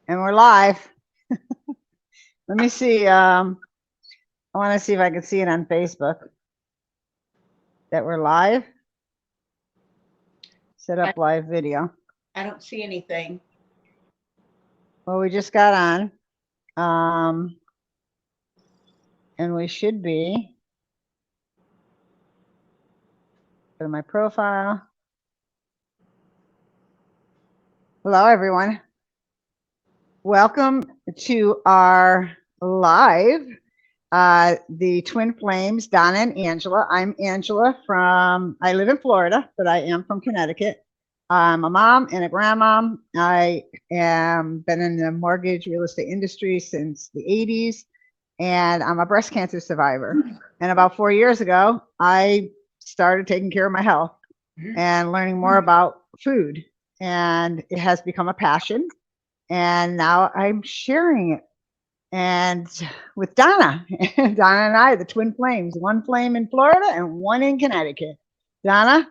And we're live. Let me see. I want to see if I can see it on Facebook that we're live. Set up live video. I don't see anything. Well, we just got on. And we should be. Go to my profile. Hello, everyone. Welcome to our live, the Twin Flames, Donna and Angela. I'm Angela I live in Florida, but I am from Connecticut. I'm a mom and a grandmom. I am been in the mortgage real estate industry since the 80s, and I'm a breast cancer survivor. And about 4 years ago, I started taking care of my health and learning more about food, and it has become a passion. And now I'm sharing it, and with Donna. Donna and I, the Twin Flames, one flame in Florida and one in Connecticut. Donna?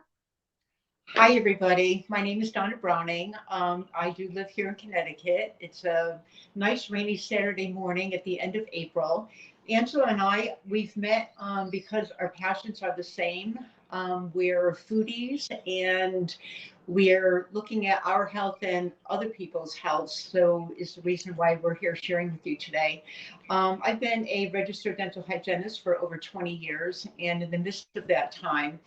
Hi, everybody. My name is Donna Browning. I do live here in Connecticut. It's a nice rainy Saturday morning at the end of April. Angela and I, we've met because our passions are the same. We're foodies and we're looking at our health and other people's health. So is the reason why we're here sharing with you today. I've been a registered dental hygienist for over 20 years. And in the midst of that time,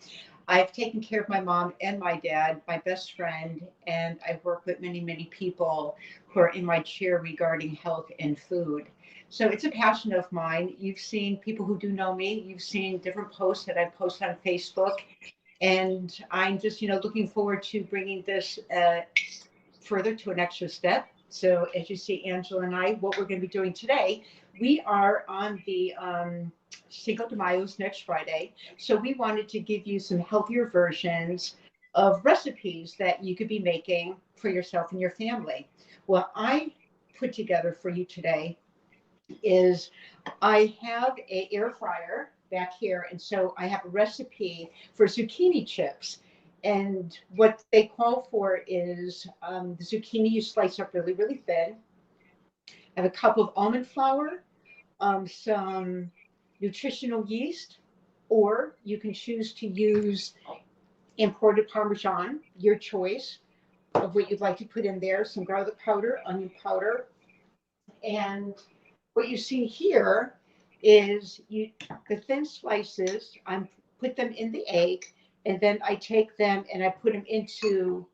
I've taken care of my mom and my dad, my best friend, and I've worked with many, many people who are in my chair regarding health and food. So it's a passion of mine. You've seen people who do know me. You've seen different posts that I post on Facebook. And I'm just, looking forward to bringing this further to an extra step. So as you see, Angela and I, what we're going to be doing today, we are on the Cinco de Mayo's next Friday. So we wanted to give you some healthier versions of recipes that you could be making for yourself and your family. What I put together for you today is I have a air fryer back here, and so I have a recipe for zucchini chips. And what they call for is the zucchini you slice up really, really thin. I have a cup of almond flour, some nutritional yeast, or you can choose to use imported Parmesan, your choice of what you'd like to put in there, some garlic powder, onion powder. And what you see here is the thin slices, I put them in the egg, and then I take them and I put them into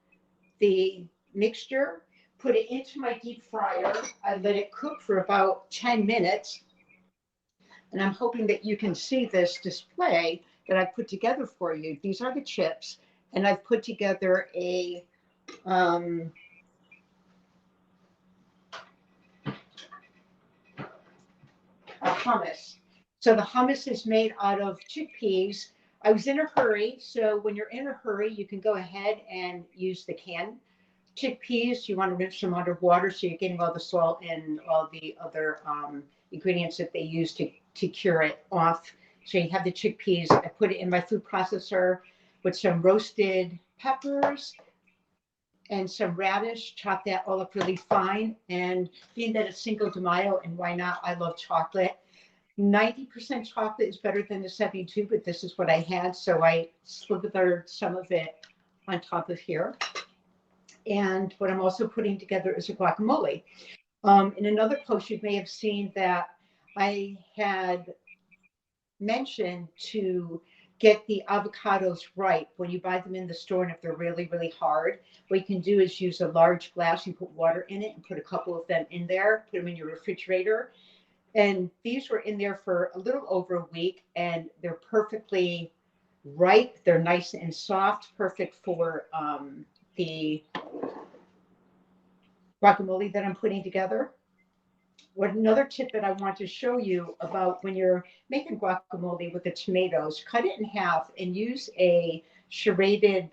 the mixture, put it into my deep fryer. I let it cook for about 10 minutes. And I'm hoping that you can see this display that I put together for you. These are the chips, and I've put together a hummus. So the hummus is made out of chickpeas. I was in a hurry, so when you're in a hurry, you can go ahead and use the canned chickpeas. You want to rinse them underwater so you're getting all the salt and all the other ingredients that they use to cure it off. So you have the chickpeas. I put it in my food processor with some roasted peppers and some radish, chop that all up really fine. And being that it's Cinco de Mayo, and why not? I love chocolate. 90% chocolate is better than the 72, but this is what I had. So I slithered some of it on top of here. And what I'm also putting together is a guacamole. In another post, you may have seen that I had mentioned to get the avocados ripe when you buy them in the store, and if they're really, really hard, what you can do is use a large glass and put water in it and put a couple of them in there, put them in your refrigerator. And these were in there for a little over a week, and they're perfectly ripe. They're nice and soft, perfect for the guacamole that I'm putting together. What another tip that I want to show you about when you're making guacamole with the tomatoes, cut it in half and use a serrated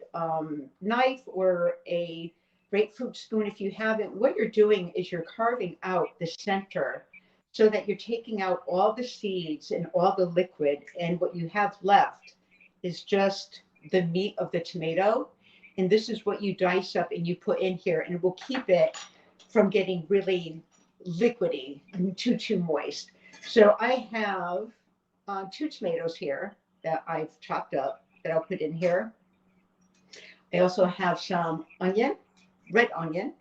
knife or a grapefruit spoon if you have it. What you're doing is you're carving out the center so that you're taking out all the seeds and all the liquid, and what you have left is just the meat of the tomato. And this is what you dice up and you put in here, and it will keep it from getting really liquidy and too moist. So I have 2 tomatoes here that I've chopped up that I'll put in here. I also have some onion, red onion,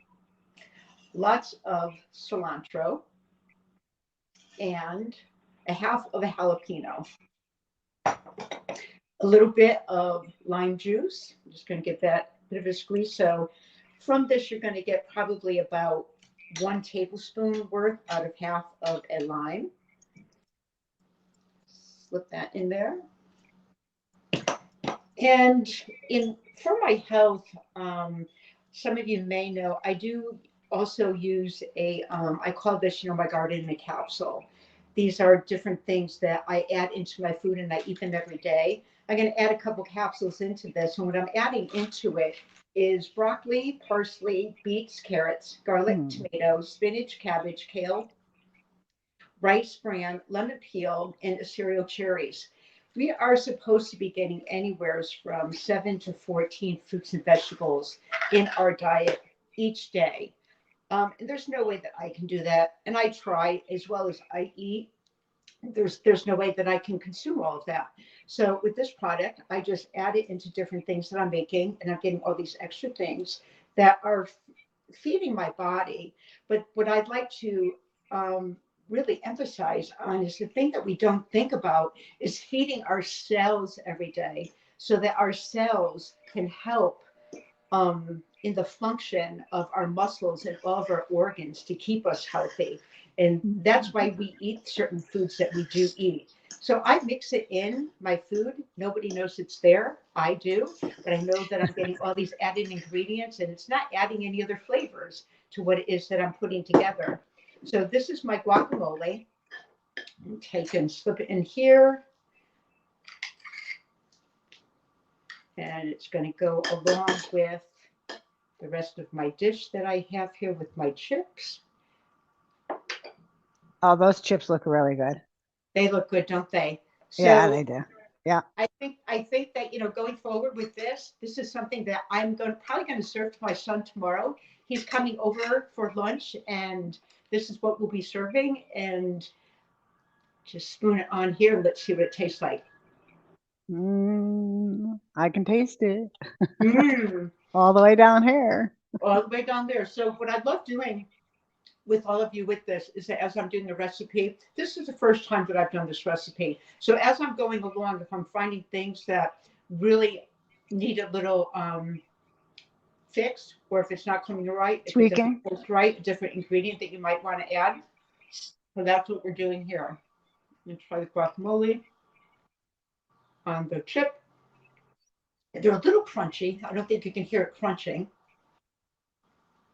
lots of cilantro, and a half of a jalapeno, a little bit of lime juice. I'm just going to give that a bit of a squeeze. So from this, you're going to get probably about 1 tablespoon worth out of half of a lime. Slip that in there. And for my health, some of you may know, I do also use I call this, my garden in a capsule. These are different things that I add into my food and I eat them every day. I'm going to add a couple capsules into this. And what I'm adding into it is broccoli, parsley, beets, carrots, garlic, tomatoes, spinach, cabbage, kale, rice bran, lemon peel, and cereal cherries. We are supposed to be getting anywhere from 7 to 14 fruits and vegetables in our diet each day. And there's no way that I can do that. And I try as well as I eat. There's no way that I can consume all of that. So with this product, I just add it into different things that I'm making, and I'm getting all these extra things that are feeding my body. But what I'd like to really emphasize on is the thing that we don't think about is feeding our cells every day so that our cells can help in the function of our muscles and all of our organs to keep us healthy. And that's why we eat certain foods that we do eat. So I mix it in my food. Nobody knows it's there. I do, but I know that I'm getting all these added ingredients, and it's not adding any other flavors to what it is that I'm putting together. So this is my guacamole. Take and slip it in here. And it's going to go along with the rest of my dish that I have here with my chips. Oh, those chips look really good. They look good, don't they? So yeah, they do. Yeah. I think that, going forward with this is something that I'm probably going to serve to my son tomorrow. He's coming over for lunch, and this is what we'll be serving. And just spoon it on here. Let's see what it tastes like. I can taste it. Mm. All the way down here. All the way down there. So what I love doing with all of you with this is that as I'm doing the recipe, this is the first time that I've done this recipe. So as I'm going along, if I'm finding things that really need a little fix, or if it's not coming right, if Tweaking. it doesn't taste right, a different ingredient that you might want to add. So that's what we're doing here. Let's try the guacamole on the chip. They're a little crunchy. I don't think you can hear it crunching.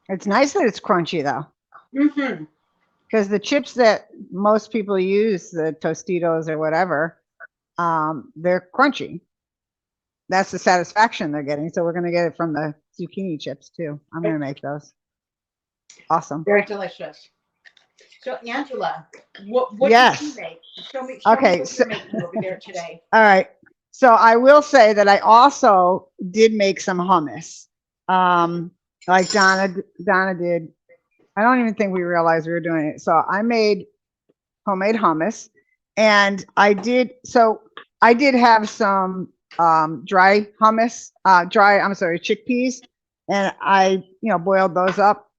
It's nice that it's crunchy though. Mm-hmm. Because the chips that most people use, the Tostitos or whatever, they're crunchy. That's the satisfaction they're getting. So we're going to get it from the zucchini chips too. I'm going to make those. Awesome. Very delicious. So Angela, what yes. did you make? Show me okay, what you're making over there today. All right. So I will say that I also did make some hummus, like Donna did. I don't even think we realized we were doing it. So I made homemade hummus, and I did have some dry hummus, chickpeas, and I boiled those up.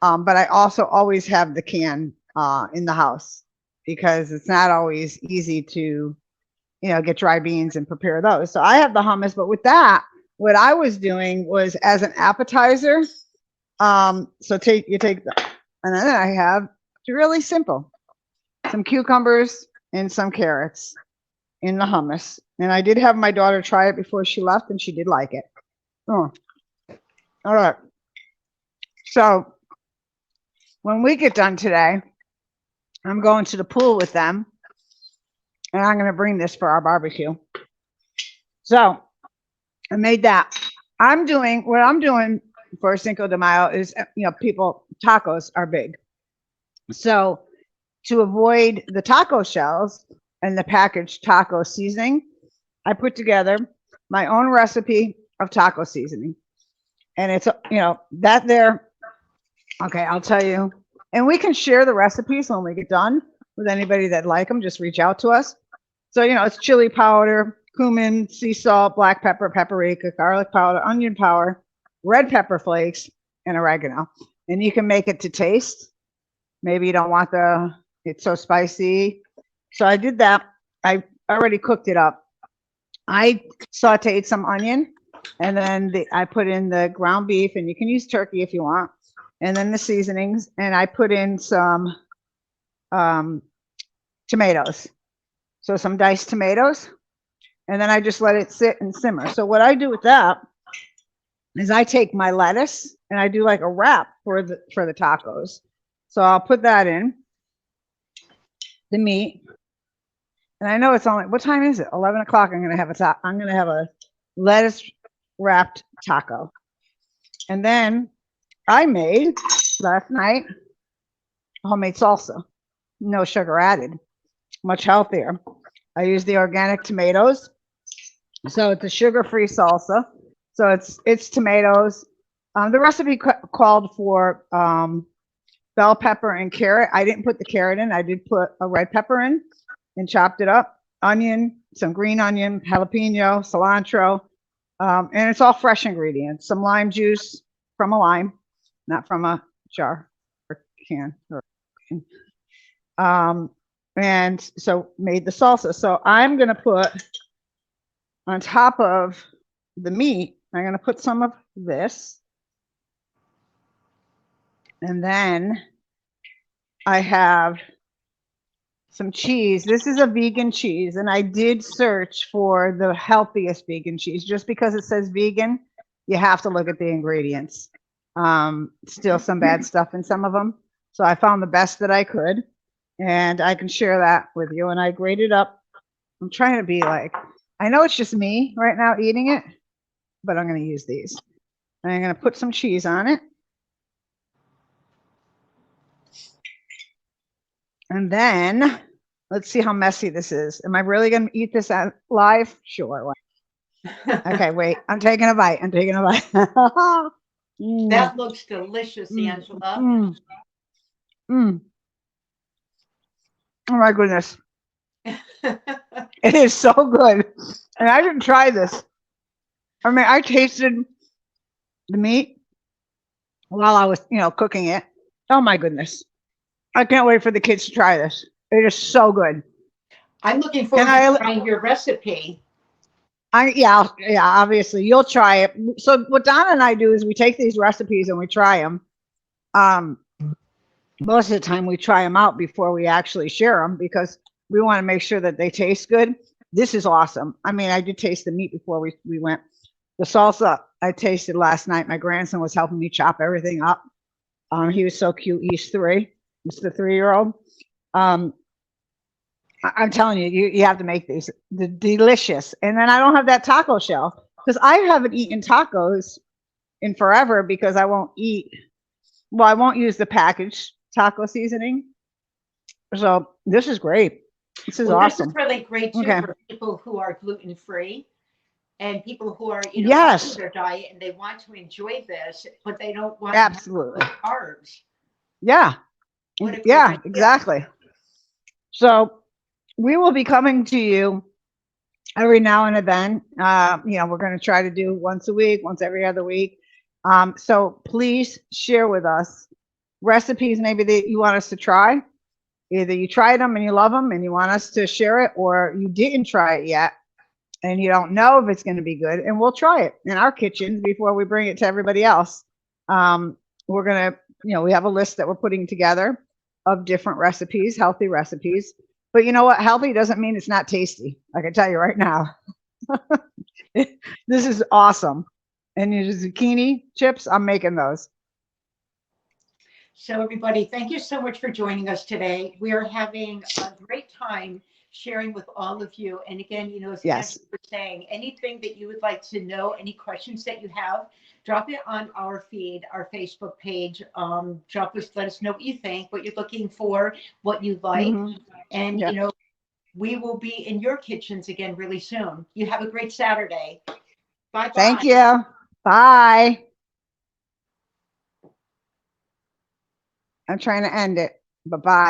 But I also always have the can in the house because it's not always easy to get dry beans and prepare those. So I have the hummus, but with that, what I was doing was as an appetizer. So you take the, and then I have, it's really simple, some cucumbers and some carrots in the hummus. And I did have my daughter try it before she left, and she did like it. Oh, all right. So when we get done today, I'm going to the pool with them, and I'm going to bring this for our barbecue. So I made that. What I'm doing for Cinco de Mayo is, tacos are big. So to avoid the taco shells and the packaged taco seasoning, I put together my own recipe of taco seasoning. And it's, that there Okay, I'll tell you. And we can share the recipes when we get done with anybody that like them. Just reach out to us. So, it's chili powder, cumin, sea salt, black pepper, paprika, garlic powder, onion powder, red pepper flakes, and oregano. And you can make it to taste. Maybe you don't want it's so spicy. So I did that. I already cooked it up. I sauteed some onion, and then I put in the ground beef, and you can use turkey if you want, and then the seasonings, and I put in some tomatoes. So some diced tomatoes, and then I just let it sit and simmer. So what I do with that is I take my lettuce and I do like a wrap for the tacos. So I'll put that in the meat, and I know it's only, what time is it? 11 o'clock. I'm gonna have a lettuce wrapped taco, and then I made last night homemade salsa, no sugar added, much healthier. I use the organic tomatoes, so it's a sugar-free salsa. So it's tomatoes. The recipe called for bell pepper and carrot. I didn't put the carrot in. I did put a red pepper in and chopped it up. Onion, some green onion, jalapeno, cilantro, and it's all fresh ingredients. Some lime juice from a lime, not from a jar or can. And so made the salsa. So I'm gonna put on top of the meat, I'm gonna put some of this, and then I have some cheese. This is a vegan cheese, and I did search for the healthiest vegan cheese. Just because it says vegan, you have to look at the ingredients. Still some bad stuff in some of them. So I found the best that I could, and I can share that with you. And I grated up. I'm trying to be like, I know it's just me right now eating it, but I'm going to use these. And I'm going to put some cheese on it. And then let's see how messy this is. Am I really going to eat this live? Sure. Okay, wait. I'm taking a bite. That looks delicious, Angela. Oh my goodness. It is so good. And I didn't try this. I mean, I tasted the meat while I was, cooking it. Oh my goodness. I can't wait for the kids to try this. It is so good. I'm looking forward to trying your recipe. Yeah, obviously you'll try it. So what Donna and I do is we take these recipes and we try them. Most of the time we try them out before we actually share them, because we want to make sure that they taste good. This is awesome. I mean, I did taste the meat before we went. The salsa I tasted last night. My grandson was helping me chop everything up. He was so cute. He's 3. He's the 3-year-old. I'm telling you, you have to make these. They're delicious. And then I don't have that taco shell, because I haven't eaten tacos in forever, because I won't use the packaged taco seasoning. So this is great. This is awesome. This is really great too for people who are gluten-free and people who are, yes, on their diet and they want to enjoy this, but they don't want absolutely carbs. Yeah. Yeah, exactly. So we will be coming to you every now and then. We're going to try to do once a week, once every other week. So please share with us recipes maybe that you want us to try. Either you tried them and you love them and you want us to share it, or you didn't try it yet and you don't know if it's going to be good, and we'll try it in our kitchens before we bring it to everybody else. We're going to, we have a list that we're putting together of different recipes, healthy recipes. But you know what? Healthy doesn't mean it's not tasty. I can tell you right now. This is awesome. And your zucchini chips, I'm making those. So everybody, thank you so much for joining us today. We are having a great time sharing with all of you. And again, as Angela was saying, anything that you would like to know, any questions that you have, drop it on our feed, our Facebook page. Let us know what you think, what you're looking for, what you like. And, we will be in your kitchens again really soon. You have a great Saturday. Bye-bye. Thank you. Bye. I'm trying to end it. Bye-bye.